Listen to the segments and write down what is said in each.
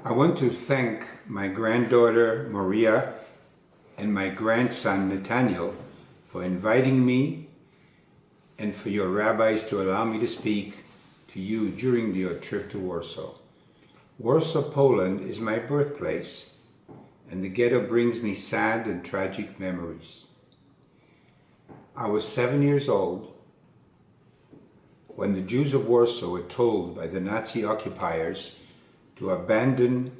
I want to thank my granddaughter Maria and my grandson Nathaniel for inviting me and for your rabbis to allow me to speak to you during your trip to Warsaw. Warsaw, Poland is my birthplace, and the ghetto brings me sad and tragic memories. I was 7 years old when the Jews of Warsaw were told by the Nazi occupiers to abandon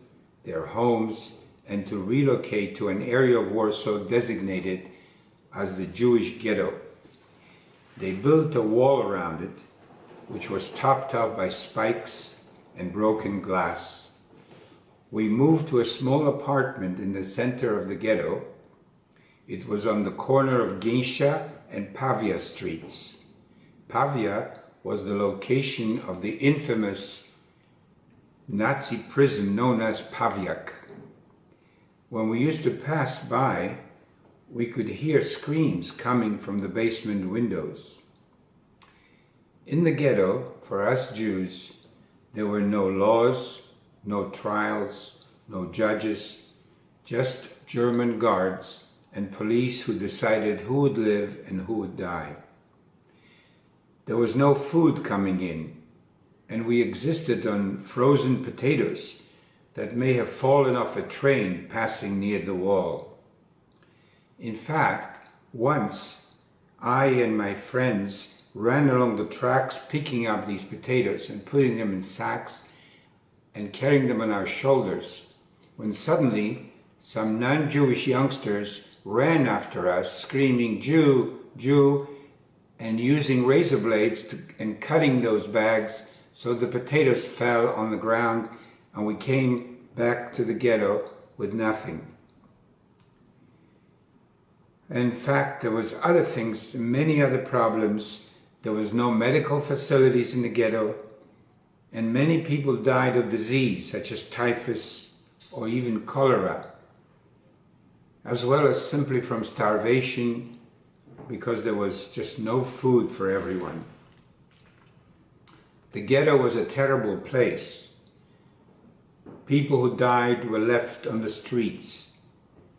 their homes and to relocate to an area of Warsaw designated as the Jewish ghetto. They built a wall around it, which was topped up by spikes and broken glass. We moved to a small apartment in the center of the ghetto. It was on the corner of Gęsia and Pavia streets. Pavia was the location of the infamous Nazi prison known as Pawiak. When we used to pass by, we could hear screams coming from the basement windows. In the ghetto, for us Jews, there were no laws, no trials, no judges, just German guards and police who decided who would live and who would die. There was no food coming in, and we existed on frozen potatoes that may have fallen off a train passing near the wall. In fact, once I and my friends ran along the tracks picking up these potatoes and putting them in sacks and carrying them on our shoulders, when suddenly some non-Jewish youngsters ran after us screaming, "Jew, Jew," and using razor blades and cutting those bags so the potatoes fell on the ground, and we came back to the ghetto with nothing. In fact, there was other things, many other problems. There was no medical facilities in the ghetto, and many people died of disease such as typhus or even cholera, as well as simply from starvation because there was just no food for everyone. The ghetto was a terrible place. People who died were left on the streets,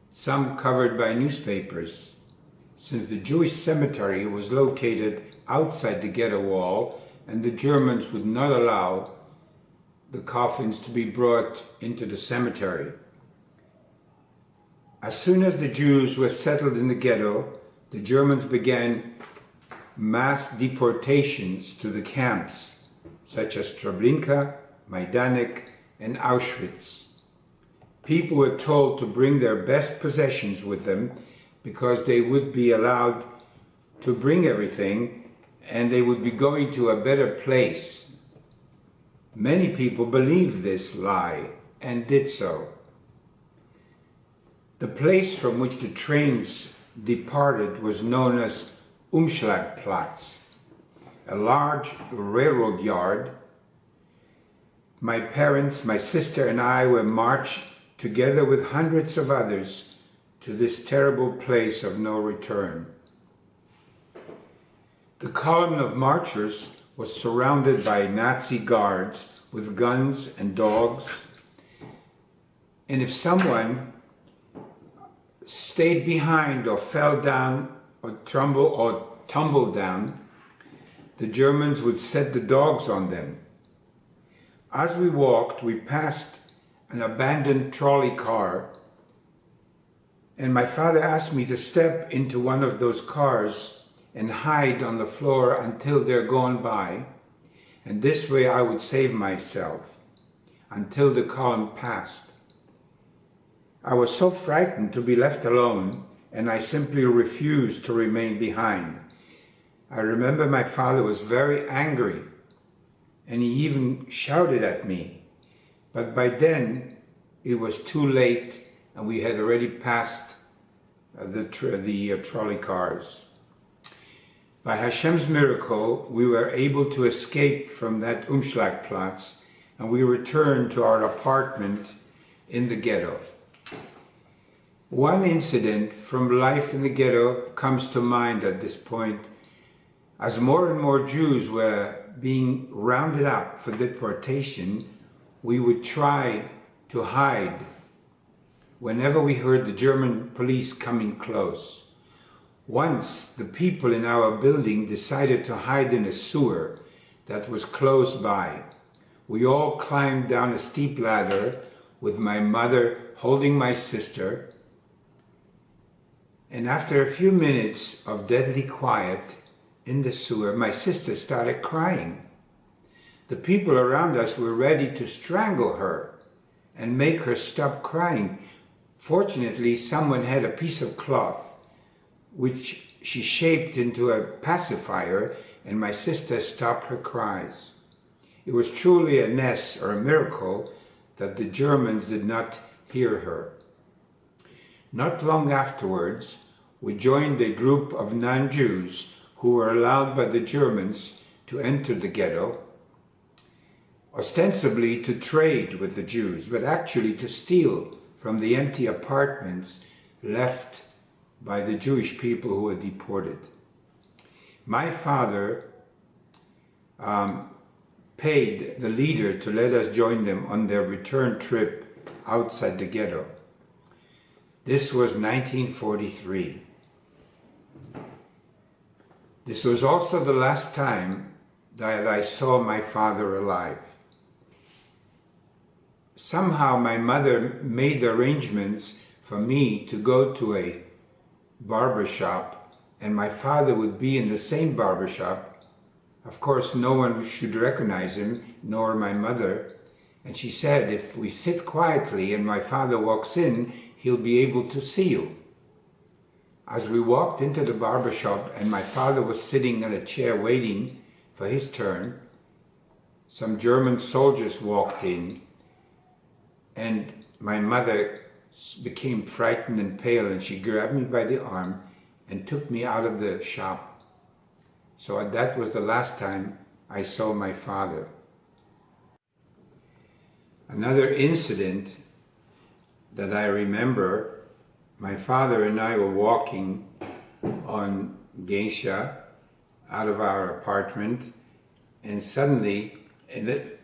some covered by newspapers, since the Jewish cemetery was located outside the ghetto wall and the Germans would not allow the coffins to be brought into the cemetery. As soon as the Jews were settled in the ghetto, the Germans began mass deportations to the camps, such as Treblinka, Majdanek, and Auschwitz. People were told to bring their best possessions with them because they would be allowed to bring everything and they would be going to a better place. Many people believed this lie and did so. The place from which the trains departed was known as Umschlagplatz, a large railroad yard. My parents, my sister, and I were marched together with hundreds of others to this terrible place of no return. The column of marchers was surrounded by Nazi guards with guns and dogs, and if someone stayed behind or fell down or tumbled down, the Germans would set the dogs on them. As we walked, we passed an abandoned trolley car, and my father asked me to step into one of those cars and hide on the floor until they're gone by, and this way I would save myself until the column passed. I was so frightened to be left alone, and I simply refused to remain behind. I remember my father was very angry, and he even shouted at me. But by then, it was too late, and we had already passed the trolley cars. By Hashem's miracle, we were able to escape from that Umschlagplatz, and we returned to our apartment in the ghetto. One incident from life in the ghetto comes to mind at this point. As more and more Jews were being rounded up for deportation, we would try to hide whenever we heard the German police coming close. Once the people in our building decided to hide in a sewer that was close by. We all climbed down a steep ladder with my mother holding my sister, and after a few minutes of deadly quiet in the sewer, my sister started crying. The people around us were ready to strangle her and make her stop crying. Fortunately, someone had a piece of cloth which she shaped into a pacifier, and my sister stopped her cries. It was truly a ness or a miracle that the Germans did not hear her. Not long afterwards, we joined a group of non-Jews who were allowed by the Germans to enter the ghetto, ostensibly to trade with the Jews, but actually to steal from the empty apartments left by the Jewish people who were deported. My father paid the leader to let us join them on their return trip outside the ghetto. This was 1943. This was also the last time that I saw my father alive. Somehow my mother made arrangements for me to go to a barber shop, and my father would be in the same barber shop. Of course, no one should recognize him, nor my mother. And she said, if we sit quietly and my father walks in, he'll be able to see you. As we walked into the barber shop and my father was sitting in a chair waiting for his turn, some German soldiers walked in, and my mother became frightened and pale, and she grabbed me by the arm and took me out of the shop. So that was the last time I saw my father. Another incident that I remember, my father and I were walking on Geisha out of our apartment, and suddenly,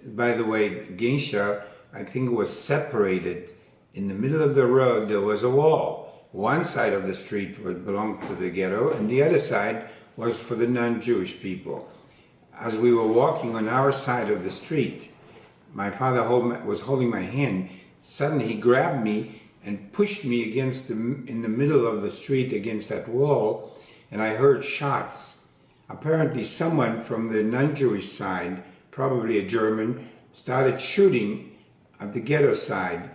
by the way, Geisha, I think, was separated. In the middle of the road there was a wall. One side of the street belonged to the ghetto, and the other side was for the non-Jewish people. As we were walking on our side of the street, my father was holding my hand. Suddenly he grabbed me and pushed me in the middle of the street against that wall, and I heard shots. Apparently someone from the non-Jewish side, probably a German, started shooting at the ghetto side,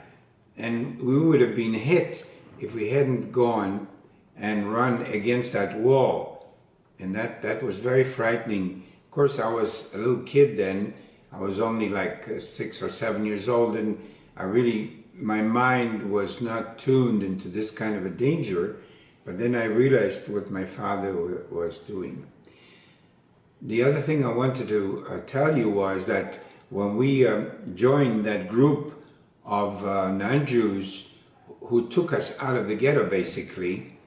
and we would have been hit if we hadn't gone and run against that wall. And that was very frightening. Of course, I was a little kid then. I was only like 6 or 7 years old, and my mind was not tuned into this kind of a danger. But then I realized what my father was doing. The other thing I wanted to tell you was that when we joined that group of non-Jews who took us out of the ghetto, basically,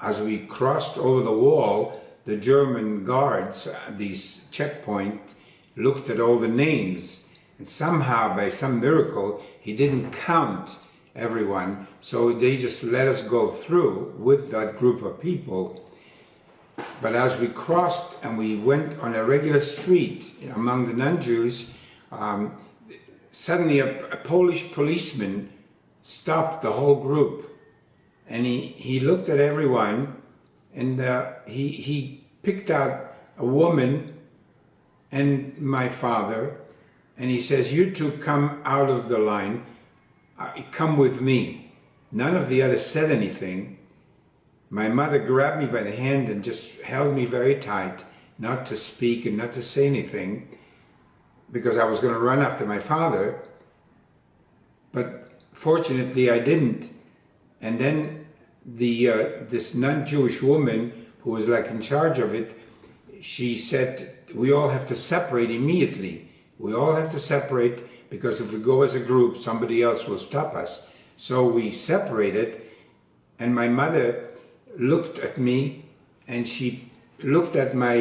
as we crossed over the wall, the German guards, these checkpoints, looked at all the names, and somehow, by some miracle, he didn't count everyone, so they just let us go through with that group of people. But as we crossed and we went on a regular street among the non-Jews, suddenly a Polish policeman stopped the whole group, and he looked at everyone, and he picked out a woman and my father, and he says, "You two come out of the line, come with me." None of the others said anything. My mother grabbed me by the hand and just held me very tight, not to speak and not to say anything, because I was going to run after my father. But fortunately I didn't. And then this non-Jewish woman who was like in charge of it, she said, "We all have to separate immediately. We all have to separate, because if we go as a group, somebody else will stop us." So we separated, and my mother looked at me, and she looked at my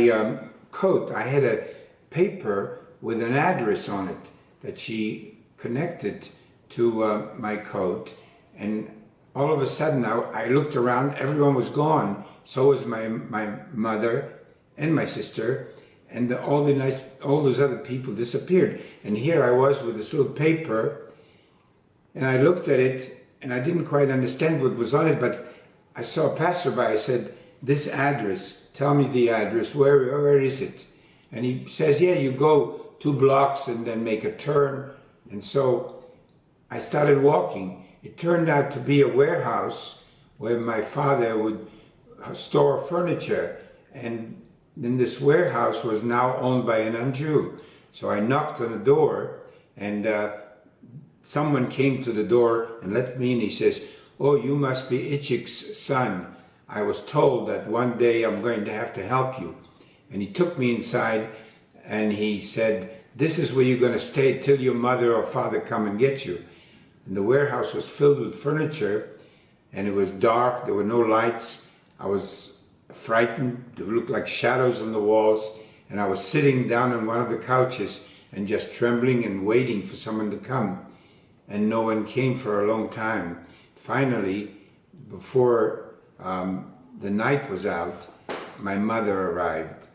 coat. I had a paper with an address on it that she connected to my coat, and all of a sudden I looked around, everyone was gone. So was my mother and my sister, and all those other people disappeared. And here I was with this little paper, and I looked at it, and I didn't quite understand what was on it, but I saw a passerby. I said, "This address, tell me the address, where is it?" And he says, "Yeah, you go 2 blocks and then make a turn." And so I started walking. It turned out to be a warehouse where my father would store furniture, and then this warehouse was now owned by a non-Jew. So I knocked on the door, and someone came to the door and let me in. He says, "Oh, you must be Itchik's son. I was told that one day I'm going to have to help you." And he took me inside and he said, "This is where you're going to stay till your mother or father come and get you." And the warehouse was filled with furniture, and it was dark, there were no lights. I was frightened, there looked like shadows on the walls, and I was sitting down on one of the couches and just trembling and waiting for someone to come. And no one came for a long time. Finally, before the night was out, my mother arrived,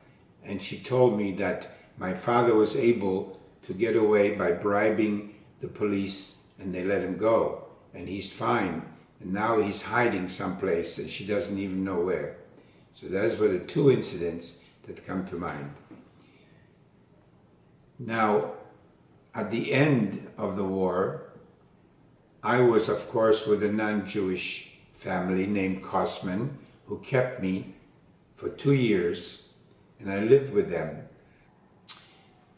and she told me that my father was able to get away by bribing the police, and they let him go, and he's fine, and now he's hiding someplace and she doesn't even know where. So those were the 2 incidents that come to mind. Now, at the end of the war, I was, of course, with a non-Jewish family named Kosman, who kept me for 2 years, and I lived with them.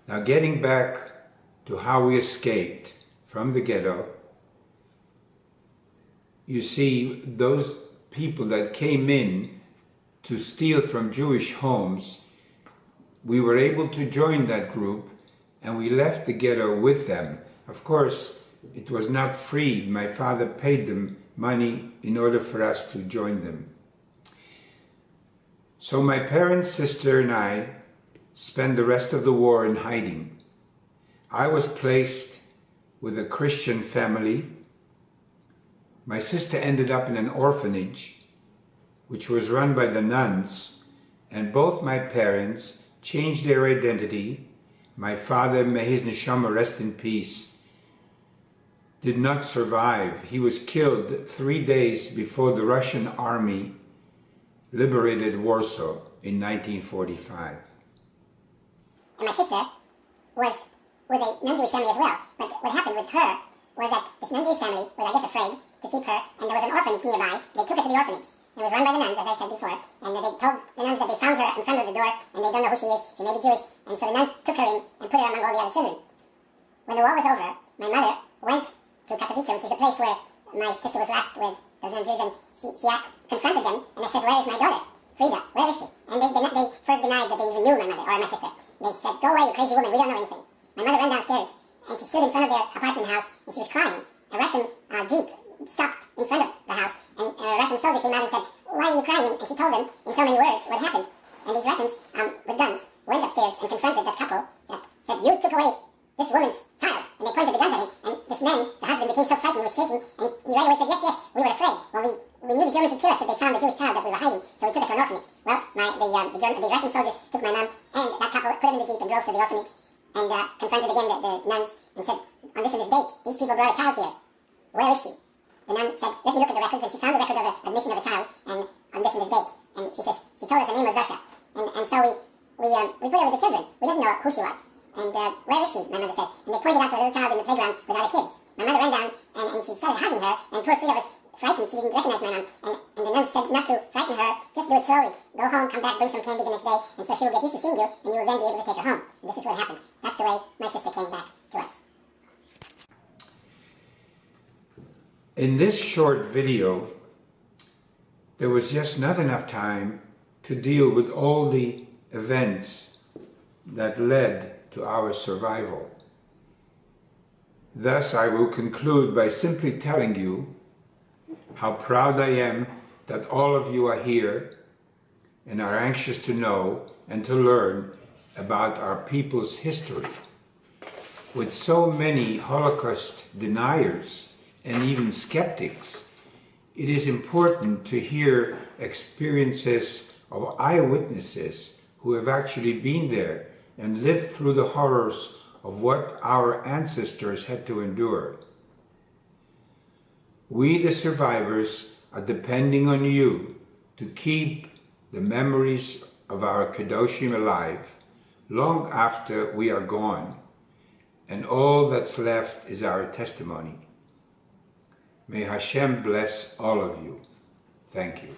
Now, getting back to how we escaped from the ghetto, you see, those people that came in to steal from Jewish homes, we were able to join that group, and we left the ghetto with them. Of course, it was not free. My father paid them money in order for us to join them. So my parents, sister, and I spent the rest of the war in hiding. I was placed with a Christian family. My sister ended up in an orphanage, which was run by the nuns, and both my parents changed their identity. My father, may his neshama rest in peace, did not survive. He was killed 3 days before the Russian army liberated Warsaw in 1945. And my sister was with a non-Jewish family as well, but what happened with her was that this non-Jewish family was, I guess, afraid to keep her, and there was an orphanage nearby. They took her to the orphanage. It was run by the nuns, as I said before, and they told the nuns that they found her in front of the door, and they don't know who she is, she may be Jewish, and so the nuns took her in and put her among all the other children. When the war was over, my mother went to Katowice, which is the place where my sister was last with those non-Jews, and she confronted them, and they says, "Where is my daughter? Frida, where is she?" And they first denied that they even knew my mother, or my sister. They said, "Go away, you crazy woman, we don't know anything." My mother ran downstairs, and she stood in front of their apartment house, and she was crying. A Russian jeep stopped in front of the house, and a Russian soldier came out and said, "Why are you crying?" And she told them in so many words what happened. And these Russians, with guns, went upstairs and confronted that couple that said, "You took away this woman's child." And they pointed the guns at him, and this man, the husband, became so frightened, he was shaking, and he right away said, "Yes, we were afraid. Well, we knew the Germans would kill us if they found the Jewish child that we were hiding, so we took her to an orphanage." Well, the Russian soldiers took my mom and that couple, put them in the jeep and drove to the orphanage, and confronted again the nuns and said, "On this and this date, these people brought a child here. Where is she?" The nun said, "Let me look at the records," and she found the record of the admission of a child, and on this and this date. And she says, she told us her name was Zosha. And so we put her with the children. We didn't know who she was. And "Where is she?" my mother says. And they pointed out to a little child in the playground with other kids. My mother ran down, and she started hugging her, and poor Frida was frightened. She didn't recognize my mom. And the nun said not to frighten her, just do it slowly. Go home, come back, bring some candy the next day, and so she will get used to seeing you, and you will then be able to take her home. And this is what happened. That's the way my sister came back to us. In this short video, there was just not enough time to deal with all the events that led to our survival. Thus, I will conclude by simply telling you how proud I am that all of you are here and are anxious to know and to learn about our people's history. With so many Holocaust deniers and even skeptics, it is important to hear experiences of eyewitnesses who have actually been there and lived through the horrors of what our ancestors had to endure. We, the survivors, are depending on you to keep the memories of our Kedoshim alive long after we are gone, and all that's left is our testimony. May Hashem bless all of you. Thank you.